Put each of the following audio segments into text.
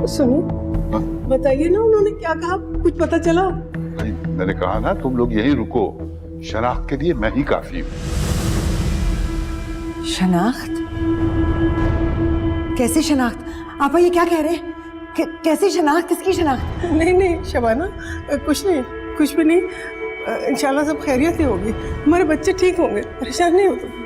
सुनिए, बताइए ना उन्होंने क्या कहा, कुछ पता चला? नहीं, मैंने कहा ना तुम लोग यहीं रुको, शनाख्त के लिए मैं ही काफी हूँ। शनाख्त? कैसी शनाख्त? आपा ये क्या कह रहे हैं? कैसी शनाख्त? किसकी शनाख्त? नहीं शबाना, कुछ नहीं, कुछ भी नहीं। इंशाल्लाह सब खैरियत ही होगी, हमारे बच्चे ठीक होंगे, परेशान नहीं हो तुम।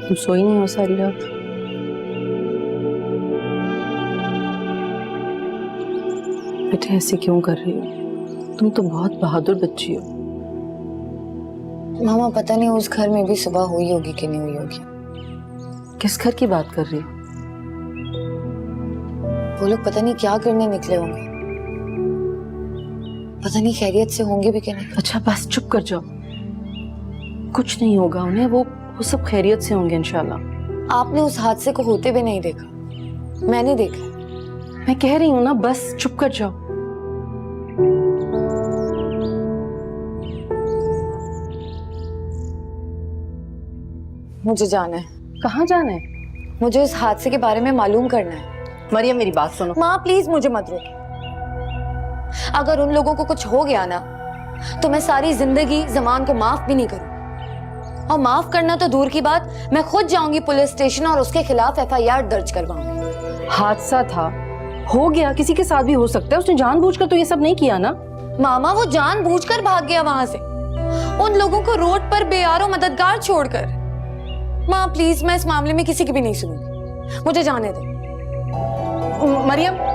तुम सोई नहीं हो सारी रात? बेटे ऐसे क्यों कर रही हो? तुम तो बहुत बहादुर बच्ची हो। मामा पता नहीं उस घर में भी सुबह हुई होगी कि नहीं हुई होगी। किस घर की बात कर रही हो? वो लोग पता नहीं क्या करने निकले होंगे, पता नहीं खैरियत से होंगे भी कि नहीं। अच्छा बस चुप कर जाओ, कुछ नहीं होगा उन्हें, वो सब खैरियत से होंगे इंशाल्लाह। आपने उस हादसे को होते भी नहीं देखा, मैंने देखा। मैं कह रही हूँ ना, बस चुप कर जाओ। मुझे जाना है। कहाँ जाना है? मुझे उस हादसे के बारे में मालूम करना है। मरियम मेरी बात सुनो। माँ प्लीज मुझे मत रोको। अगर उन लोगों को कुछ हो गया ना तो मैं सारी जिंदगी जमान को माफ भी नहीं करूँ। और माफ करना तो दूर की बात, मैं खुद जाऊंगी पुलिस स्टेशन और उसके खिलाफ FIR दर्ज करवाऊंगी। हादसा था, हो गया, किसी के साथ भी हो सकता है, उसने जानबूझकर तो ये सब नहीं किया ना। मामा वो जानबूझकर भाग गया वहां से, उन लोगों को रोड पर बेयारो मददगार छोड़कर। माँ प्लीज, मैं इस मामले में किसी की भी नहीं सुनूंगी, मुझे जाने दे। मरियम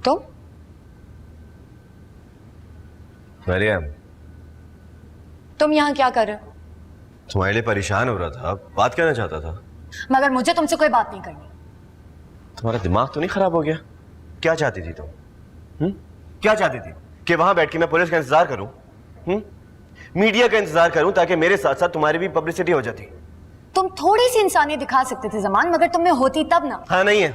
तो मरियम, तुम यहाँ क्या कर रहे हो? तुम्हारे लिए परेशान हो रहा था, बात करना चाहता था। मगर मुझे तुमसे कोई बात नहीं करनी। तुम्हारा दिमाग तो नहीं खराब हो गया? क्या चाहती थी तुम? क्या चाहती थी? कि वहां बैठ के मैं पुलिस का इंतजार करूं, मीडिया का इंतजार करूं, ताकि मेरे साथ साथ तुम्हारी भी पब्लिसिटी हो जाती। तुम थोड़ी सी इंसानियत दिखा सकते थे जमान, मगर तुम में होती तब ना। हाँ नहीं है,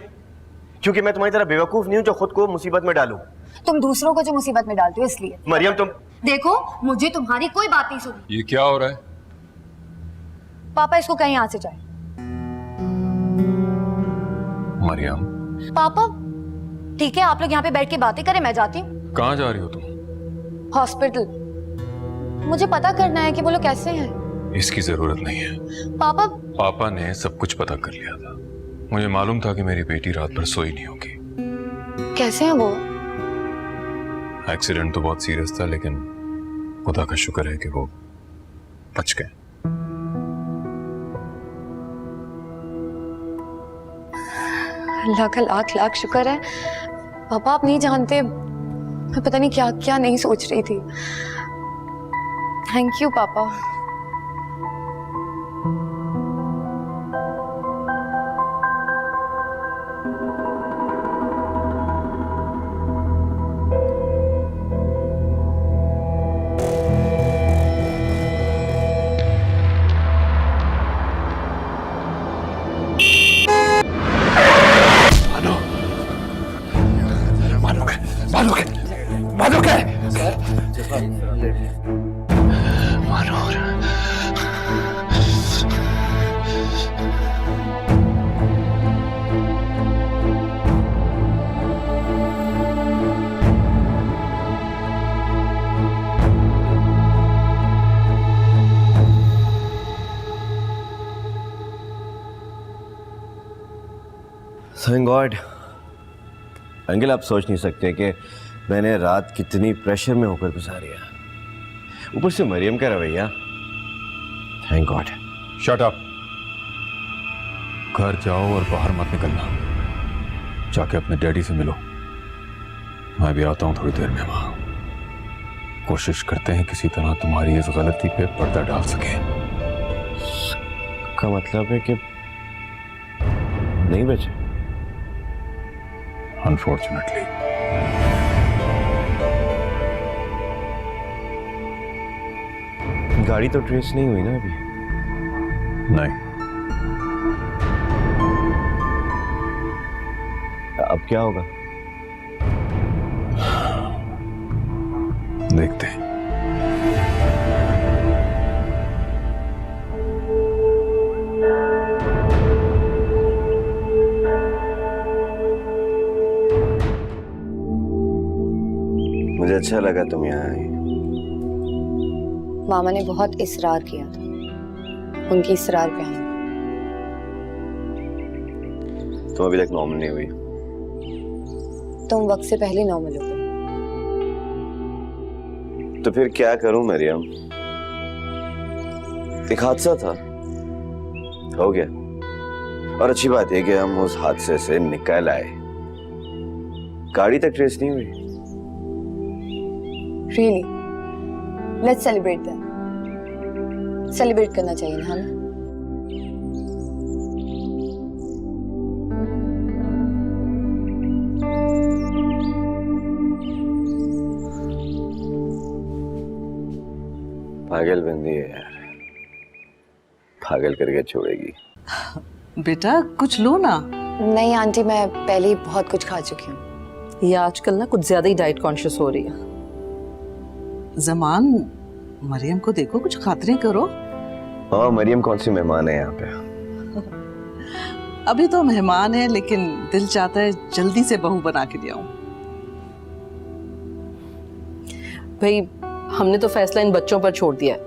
क्योंकि मैं तुम्हारी तरह बेवकूफ नहीं हूं जो खुद को मुसीबत में डालूं। तुम दूसरों को जो मुसीबत में डालते हो इसलिए। मरियम तुम देखो, मुझे तुम्हारी कोई बात नहीं सुनी। ये क्या हो रहा है? पापा इसको कहीं यहाँ से जाए। मरियम पापा ठीक है, आप लोग यहाँ पे बैठ के बातें करें, मैं जाती हूँ। कहाँ जा रही हो तुम? हॉस्पिटल, मुझे पता करना है कि वो लोग कैसे हैं। इसकी जरूरत नहीं है। पापा पापा ने सब कुछ पता कर लिया था, मुझे मालूम था कि मेरी बेटी रात भर सोई नहीं होगी। कैसे हैं वो? एक्सीडेंट तो बहुत सीरियस था, लेकिन खुदा का शुक्र है कि वो बच गए। अल्लाह का लाख लाख शुक्र है। पापा आप नहीं जानते, मैं पता नहीं क्या क्या नहीं सोच रही थी। थैंक यू पापा। Thank God. अंकल आप सोच नहीं सकते कि मैंने रात कितनी प्रेशर में होकर गुजारी है, ऊपर से मरियम का रवैया। Thank God. Shut up. घर जाओ और बाहर मत निकलना, जाके अपने डैडी से मिलो। मैं भी आता हूं थोड़ी देर में वहां। कोशिश करते हैं किसी तरह तुम्हारी इस गलती पे पर्दा डाल सके। का मतलब है कि नहीं बचे? अनफॉर्चुनेटली। गाड़ी तो ट्रेस नहीं हुई ना अभी? नहीं। अब क्या होगा? देखते हैं। मुझे अच्छा लगा तुम यहाँ आई। मामा ने बहुत इसरार किया था, उनकी इसरार पे आना। तुम अभी तक नॉर्मल नहीं हुई। तुम वक्त से पहले नॉर्मल हो गए। तो फिर क्या करूं मरियम? एक हादसा था, हो गया। और अच्छी बात है कि हम उस हादसे से निकल आए। गाड़ी तक ट्रेस नहीं हुई। Really? Let's celebrate that. Celebrate करना चाहिए ना हमें। पागल बंदी है यार, पागल करके छोड़ेगी। बेटा कुछ लो ना। नहीं आंटी, मैं पहले ही बहुत कुछ खा चुकी हूँ। ये आजकल ना कुछ ज्यादा ही डाइट कॉन्शियस हो रही है। जमान, मरियम को देखो, कुछ खातरें करो। हाँ, मरियम कौन सी मेहमान है यहाँ पे? अभी तो मेहमान है, लेकिन दिल चाहता है जल्दी से बहू बना के ले आऊं। भाई हमने तो फैसला इन बच्चों पर छोड़ दिया है।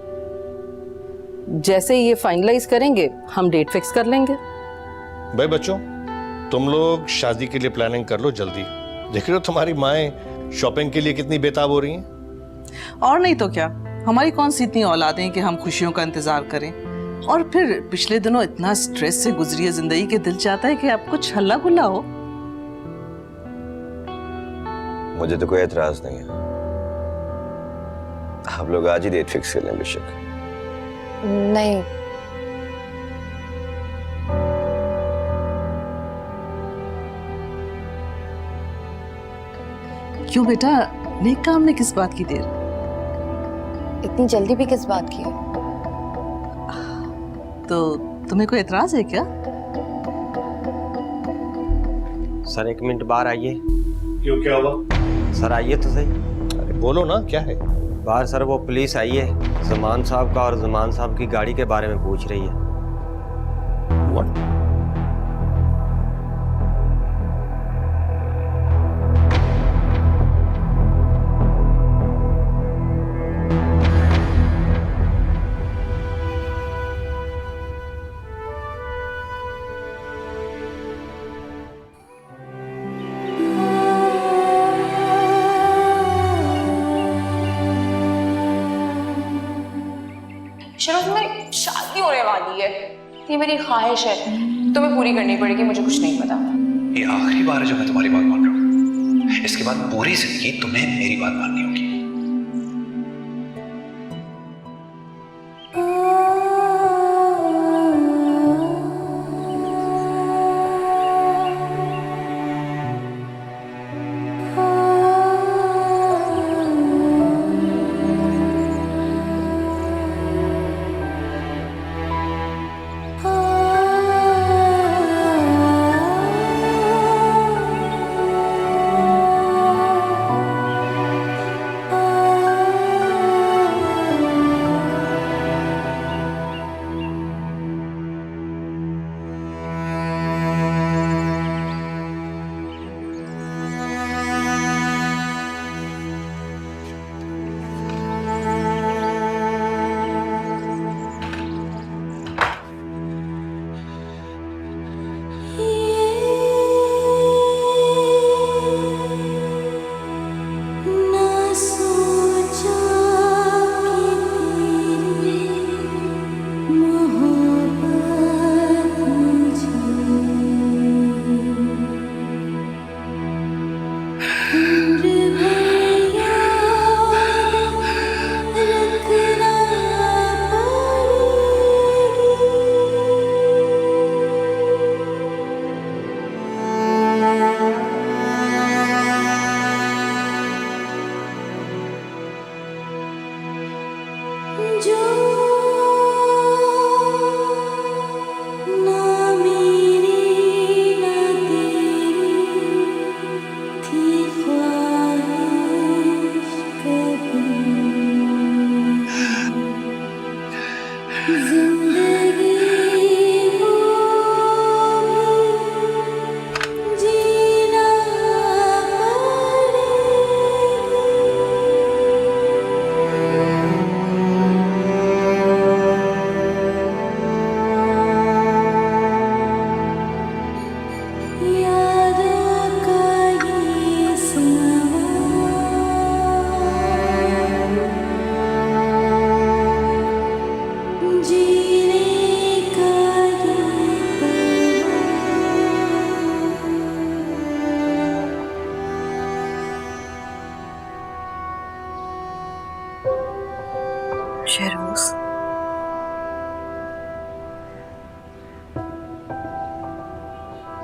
जैसे ही ये फाइनलाइज करेंगे हम डेट फिक्स कर लेंगे। भाई बच्चों, तुम लोग शादी के लिए प्लानिंग कर लो जल्दी। देख रहे हो तुम्हारी माएं शॉपिंग के लिए कितनी बेताब हो रही हैं। और नहीं तो क्या, हमारी कौन सी इतनी औलादें हैं कि हम खुशियों का इंतजार करें। और फिर पिछले दिनों इतना स्ट्रेस से गुजरी है जिंदगी के, दिल चाहता है कि आप कुछ हल्ला गुल्ला हो। मुझे तो कोई एतराज नहीं है, आप लोग आज ही डेट फिक्स कर लें बेशक। नहीं, क्यों बेटा, नेक काम में किस बात की देर? इतनी जल्दी भी किस बात की है? तो तुम्हें कोई एतराज है क्या? सर 1 मिनट बाहर आइए। क्यों, क्या हुआ? सर आइए तो सही। अरे बोलो ना, क्या है? बाहर सर वो पुलिस आई है, जमान साहब का और जमान साहब की गाड़ी के बारे में पूछ रही है। What? शरोफ, मेरी शादी होने वाली है, ये मेरी ख्वाहिश है, तुम्हें पूरी करनी पड़ेगी। मुझे कुछ नहीं पता। ये आखिरी बार है जब मैं तुम्हारी बात मान रहा हूँ। इसके बाद पूरी जिंदगी तुम्हें मेरी बात माननी होगी।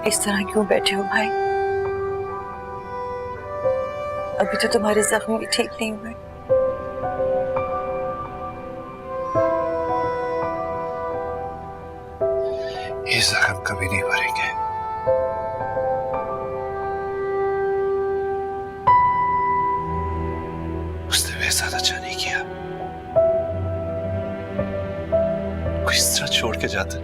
इस तरह क्यों बैठे हो भाई? अभी तो तुम्हारे जख्म भी ठीक नहीं हुए। ये जख्म कभी नहीं भरेंगे। उसने वैसा अच्छा नहीं किया। कोई इस तरह छोड़ के जाता।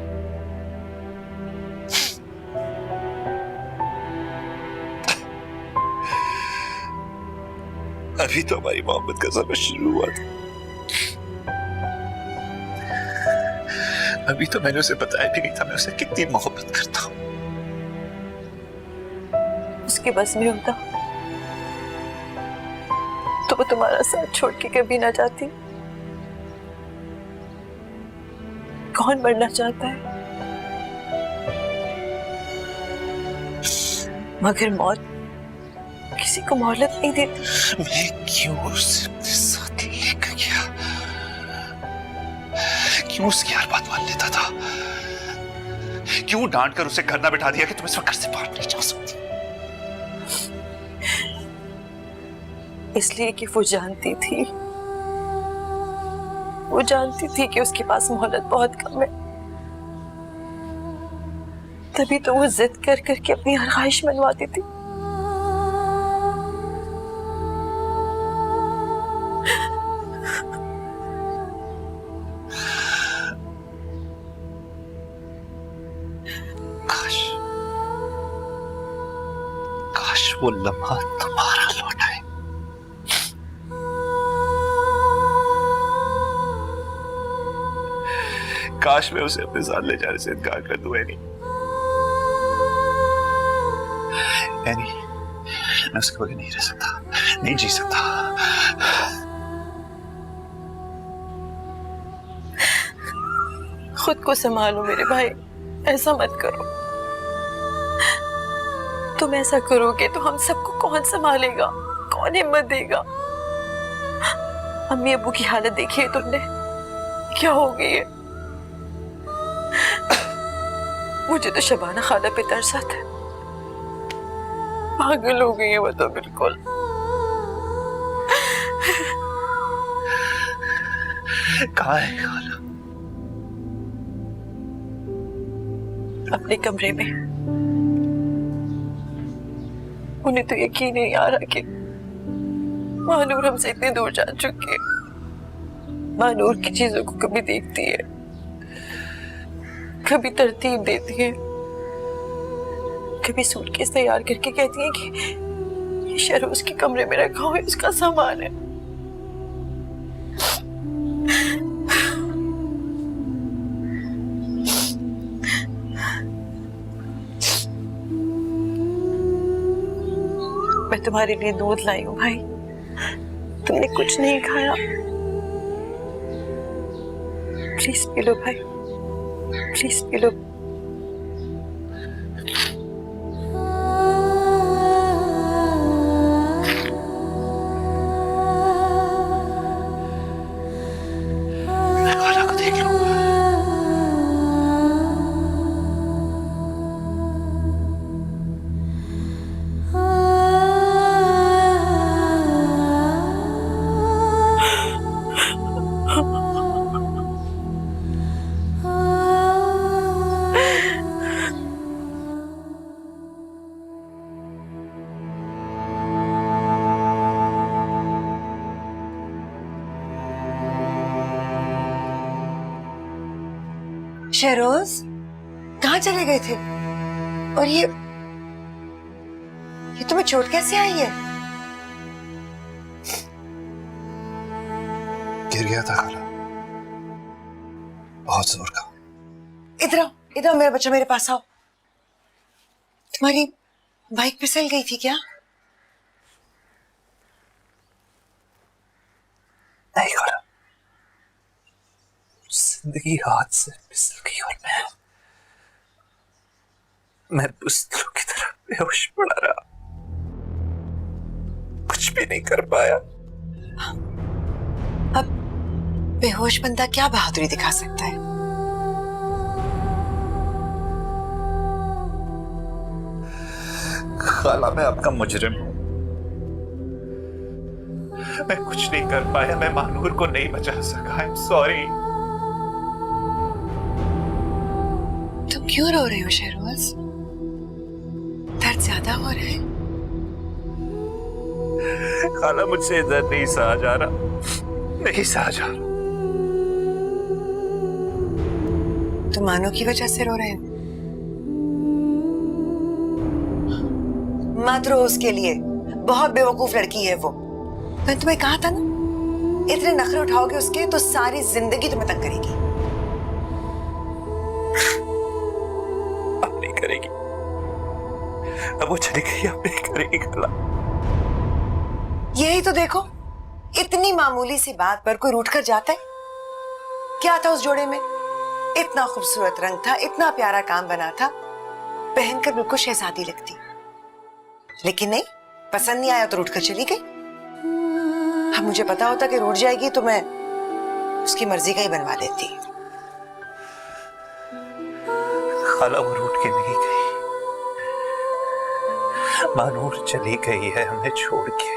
अभी तो हमारी मोहब्बत का सफर शुरू हुआ था। अभी तो मैंने उसे बताया भी नहीं था मैं उसे कितनी मोहब्बत करता हूं। उसके बस में होता तो वो तुम्हारा साथ छोड़ के कभी ना जाती। कौन मरना चाहता है? मगर मौत किसी को मोहलत नहीं देती। मैं क्यों उसे अपने साथ लेकर गया? क्यों उसकी हर बात मान लेता था? क्यों डांट कर उसे घर ना बिठा दिया कि तुम इस वक्त घर से बाहर नहीं जा सकती? इसलिए कि वो जानती थी कि उसके पास मोहलत बहुत कम है। तभी तो वो जिद कर करके अपनी हर ख्वाहिश मनवाती थी। काश वो लम्हा दोबारा लौट आए। काश मैं उसे अपने साथ ले जाने से इनकार कर दूं। एनी, मैं उसके बगैर नहीं रह सकता, नहीं जी सकता। खुद को संभालो मेरे भाई, ऐसा मत करो। तुम ऐसा करोगे तो हम सबको कौन संभालेगा, कौन हिम्मत देगा? अम्मी अब्बू की हालत देखी है तुमने, क्या हो गई है? मुझे तो शबाना खाला पे तरस आता है। पागल हो गई है वो तो बिल्कुल। कहाँ है खाला? अपने कमरे में। उन्हें तो यकीन नहीं आ रहा कि मानूर हमसे इतने दूर जा चुकी है। मानूर की चीजों को कभी देखती है, कभी तरतीब देती है, कभी सूटकेस तैयार करके कहती है कि ये शहरोज के कमरे में रखा हुआ है, उसका सामान है। मैं तुम्हारे लिए दूध लाई हूँ भाई, तुमने कुछ नहीं खाया। प्लीज पी लो भाई, प्लीज पी लो। मैं खाला को देख लूं। शहरोज कहाँ चले गए थे? और ये तुम्हें चोट कैसे आई है? गिर गया था खाला, बहुत जोर का। इधर आओ, इधर आओ मेरा बच्चा, मेरे पास आओ। तुम्हारी बाइक फिसल गई थी क्या? नहीं खाला, जिंदगी हाथ से फिसल गई और मैं बुज़दिलों की तरह बेहोश पड़ा रहा, कुछ भी नहीं कर पाया। अब बेहोश बंदा क्या बहादुरी दिखा सकता है? खाला, मैं आपका मुजरिम हूं। मैं कुछ नहीं कर पाया, मैं महानूर को नहीं बचा सका। I am sorry. तुम क्यों रो रहे हो शहरवाज? दर्द ज्यादा हो रहा है? खाला मुझसे इधर नहीं सहा जा रहा, नहीं सहा जा रहा। तुम मानो की वजह से रो रहे हो? मत रो उसके लिए, बहुत बेवकूफ लड़की है वो। मैंने तुम्हें कहा था ना, इतने नखरे उठाओगे उसके तो सारी जिंदगी तुम्हें तंग करेगी। अब नहीं करेगी, अब वो चली गई, अब नहीं करेगी खाला। यही तो देखो, इतनी मामूली सी बात पर कोई रूठ कर जाता है? क्या था उस जोड़े में? इतना खूबसूरत रंग था, इतना प्यारा काम बना था, पहनकर बिल्कुल शहजादी लगती। लेकिन नहीं, पसंद नहीं आया तो रूठ कर चली गई। अब मुझे पता होता कि रूठ जाएगी तो मैं उसकी मर्जी का ही बनवा देती। खाला वो रूठ के नहीं गई, महानूर चली गई है हमें छोड़ के,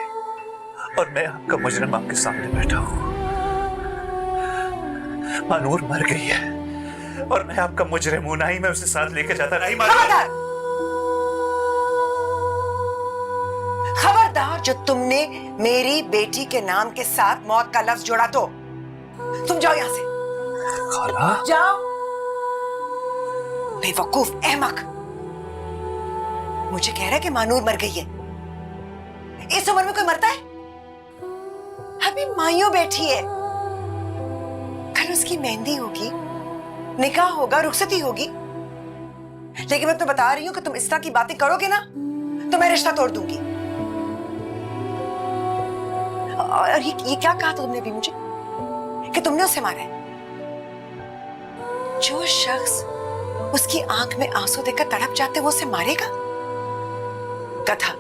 और मैं आपका मुजरिम आपके सामने बैठा हूं। महानूर मर गई है और मैं आपका मुजरिम हूं। ना ही मैं उसे साथ लेके जाता, नहीं खबरदार! खबरदार, जो तुमने मेरी बेटी के नाम के साथ मौत का लफ्ज जोड़ा तो तुम जाओ यहां से। खाला जाओ। बेवकूफ अहमक, मुझे कह रहा है कि मानूर मर गई है। इस उम्र में कोई मरता है? अभी माइयों बैठी है, कल उसकी मेहंदी होगी, निकाह होगा, रुखसती होगी। लेकिन मैं तो बता रही हूं कि तुम इस तरह की बातें करोगे ना तो मैं रिश्ता तोड़ दूंगी। और ये क्या कहा था तुमने अभी मुझे कि तुमने उसे मारा है? जो शख्स उसकी आंख में आंसू देखकर तड़प जाते वो उसे मारेगा? कथा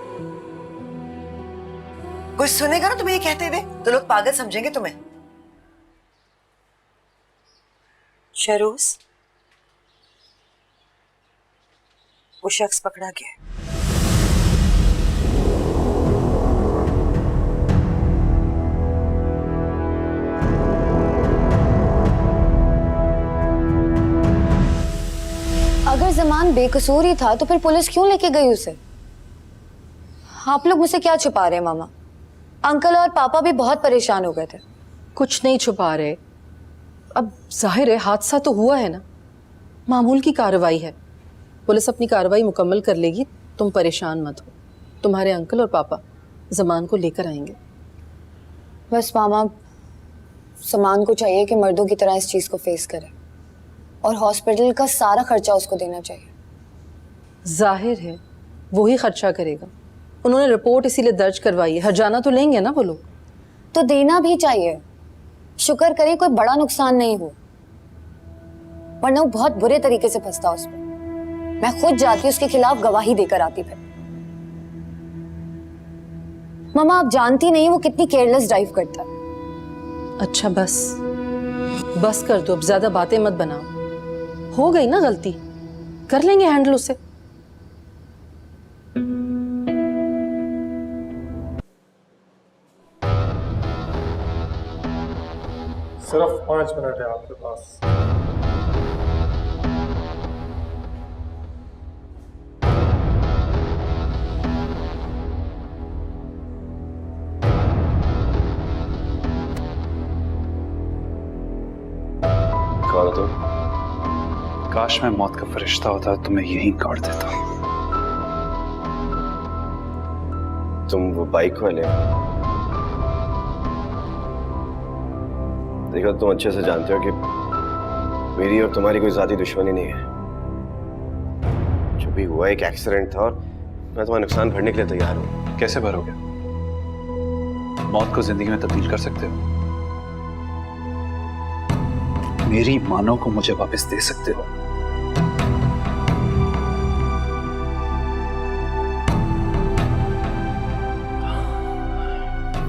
कोई सुनेगा ना तुम्हें ये कहते हुए तो लोग पागल समझेंगे तुम्हें। शहरूस, वो शख्स पकड़ा गया। अगर जमान बेकसूर ही था तो फिर पुलिस क्यों लेके गई उसे? आप लोग मुझसे क्या छुपा रहे हैं मामा? अंकल और पापा भी बहुत परेशान हो गए थे। कुछ नहीं छुपा रहे। अब जाहिर है हादसा तो हुआ है ना, मामूल की कार्रवाई है। पुलिस अपनी कार्रवाई मुकम्मल कर लेगी, तुम परेशान मत हो। तुम्हारे अंकल और पापा जमान को लेकर आएंगे। बस मामा, समान को चाहिए कि मर्दों की तरह इस चीज को फेस करे और हॉस्पिटल का सारा खर्चा उसको देना चाहिए। जाहिर है वो ही खर्चा करेगा, उन्होंने रिपोर्ट इसीलिए दर्ज करवाई है। हर्जाना तो लेंगे ना वो लोग। तो देना भी चाहिए। शुक्र करें कोई बड़ा नुकसान नहीं हो, वरना वो बहुत बुरे तरीके से फंसता उस पर। मैं खुद जाती उसके खिलाफ गवाही देकर आती फिर। मामा आप जानती नहीं वो कितनी केयरलेस ड्राइव करता है। अच्छा बस बस कर दो, अब ज्यादा बातें मत बनाओ। हो गई ना गलती, कर लेंगे हैंडल उसे। सिर्फ 5 मिनट है आपके पास। कौन तो? काश मैं मौत का फरिश्ता होता तो मैं यहीं काट देता। तुम वो बाइक वाले? देखो तुम अच्छे से जानते हो कि मेरी और तुम्हारी कोई ज़ाती दुश्मनी नहीं है। जो भी हुआ एक एक्सीडेंट था और मैं तुम्हारा नुकसान भरने के लिए तैयार हूँ। कैसे भरोगे? मौत को जिंदगी में तब्दील कर सकते हो? मेरी मानों को मुझे वापस दे सकते हो?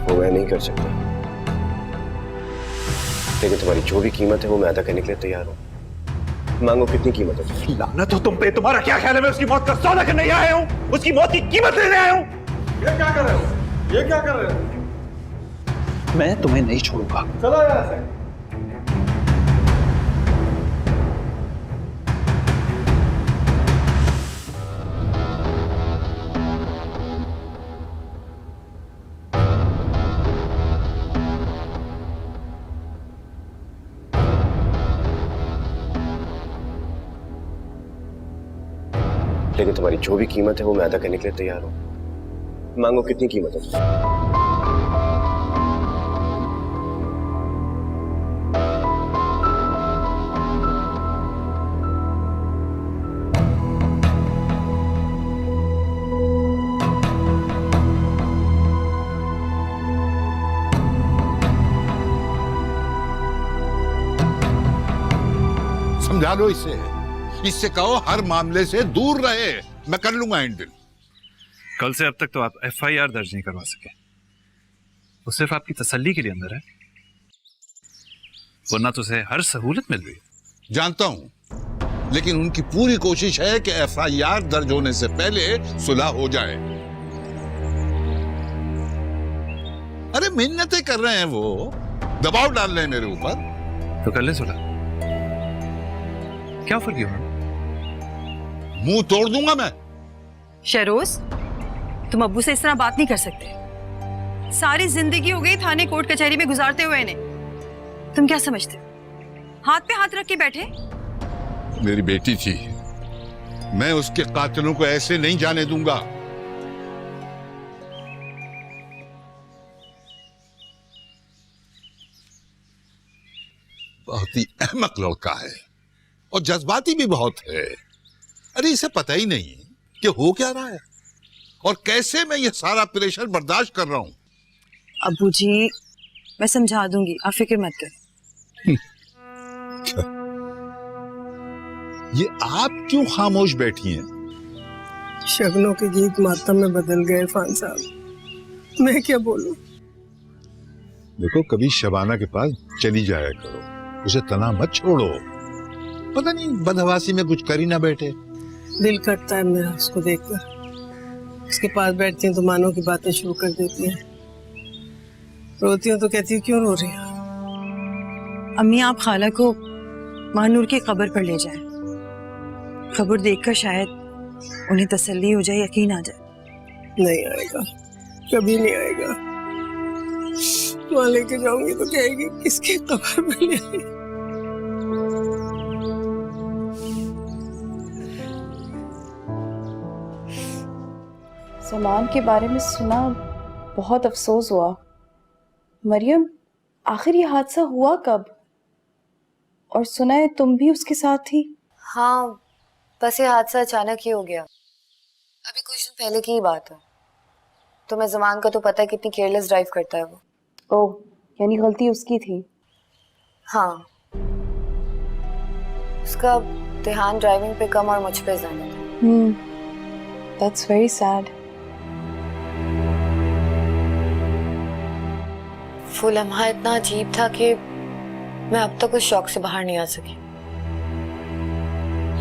वो मैं नहीं कर सकता, लेकिन तुम्हारी जो भी कीमत है वो मैं अदा करने के लिए तैयार हूँ। मांगो कितनी कीमत है? लानत हो तुम पे, तुम्हारा क्या ख्याल है मैं उसकी मौत का सौदा करने ही आया हूँ, उसकी मौत की कीमत लेने आया हूँ। ये क्या कर रहे हो? ये क्या कर रहे हो? मैं तुम्हें नहीं छोड़ूंगा। चलो यहाँ से। लेकिन तुम्हारी जो भी कीमत है वो मैं अदा करने के लिए तैयार हूं। मांगो कितनी कीमत है? समझा लो इससे कहो हर मामले से दूर रहे, मैं कर लूंगा हैंडल। कल से अब तक तो आप FIR दर्ज नहीं करवा सके, वो सिर्फ आपकी तसल्ली के लिए अंदर है, वरना तो उसे हर सहूलत मिल रही है। जानता हूं, लेकिन उनकी पूरी कोशिश है कि FIR दर्ज होने से पहले सुलह हो जाए। अरे मिन्नतें कर रहे हैं वो, दबाव डाल रहे हैं मेरे ऊपर। तो कर ले सुलह, क्या फर्क है? मुंह तोड़ दूंगा मैं। शहरोज, तुम अब्बू से इस तरह बात नहीं कर सकते। सारी जिंदगी हो गई थाने कोर्ट कचहरी में गुजारते हुए इन्हें। तुम क्या समझते हो, हाथ पे हाथ रख के बैठे? मेरी बेटी थी, मैं उसके कातिलों को ऐसे नहीं जाने दूंगा। बहुत ही अहमक लड़का है और जज्बाती भी बहुत है। अरे इसे पता ही नहीं कि हो क्या रहा है और कैसे मैं ये सारा प्रेशर बर्दाश्त कर रहा हूं। अब्बू जी, मैं समझा दूंगी, आप फिक्र मत करें। ये आप क्यों खामोश बैठी हैं? शगनों के गीत मातम में बदल गए इरफान साहब, मैं क्या बोलूं? देखो, कभी शबाना के पास चली जाया करो, उसे तना मत छोड़ो। पता नहीं बदहवासी में कुछ कर ही ना बैठे। दिल करता है मेरा उसको देखकर, उसके पास बैठती हूँ तो मानो की बातें शुरू कर देती है। रोती हूँ तो कहती हूँ क्यों रो रही है? अम्मी, आप खाला को महानूर की कब्र पर ले जाएं। खबर देखकर शायद उन्हें तसल्ली हो जाए, यकीन आ जाए। नहीं आएगा, कभी नहीं आएगा। वहां लेके जाऊंगी तो कहेगी किसके कब्र में ले आई? समान के बारे में सुना, बहुत अफसोस हुआ। मरियम, आखिर ये हादसा हुआ कब? और सुना है तुम भी उसके साथ थी? हाँ, बस ये हादसा अचानक ही हो गया। अभी कुछ दिन पहले की ही बात है। तुम्हें ज़मान का तो पता है कितनी केयरलेस ड्राइव करता है वो। ओह, यानी गलती उसकी थी। हाँ, उसका ध्यान ड्राइविंग पे कम और मुझ पे ज्यादा था। That's very sad. वो लम्हा इतना अजीब था कि मैं अब तक उस शौक से बाहर नहीं आ सकी।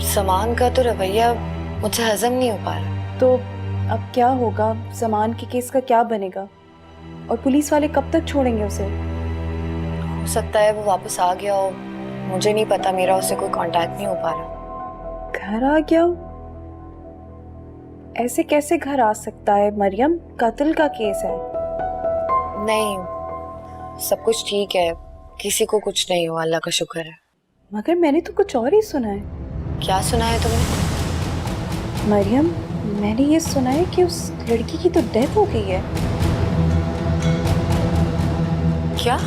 समान का तो रवैया मुझसे हजम नहीं हो पा रहा। तो अब क्या होगा? ज़मान के केस का क्या बनेगा? और पुलिस वाले कब तक छोड़ेंगे उसे? हो सकता है वो वापस आ गया हो, मुझे नहीं पता, मेरा उससे कोई कांटेक्ट नहीं हो पा रहा। घर आ गया हो? ऐसे कैसे घर आ सकता है मरियम? कत्ल का केस है। नहीं, सब कुछ ठीक है, किसी को कुछ नहीं हुआ, अल्लाह का शुक्र है। मगर मैंने तो कुछ और ही सुना है। क्या सुना है तुमने? मरियम, मैंने ये सुना है कि उस लड़की की तो डेथ हो गई है। क्या?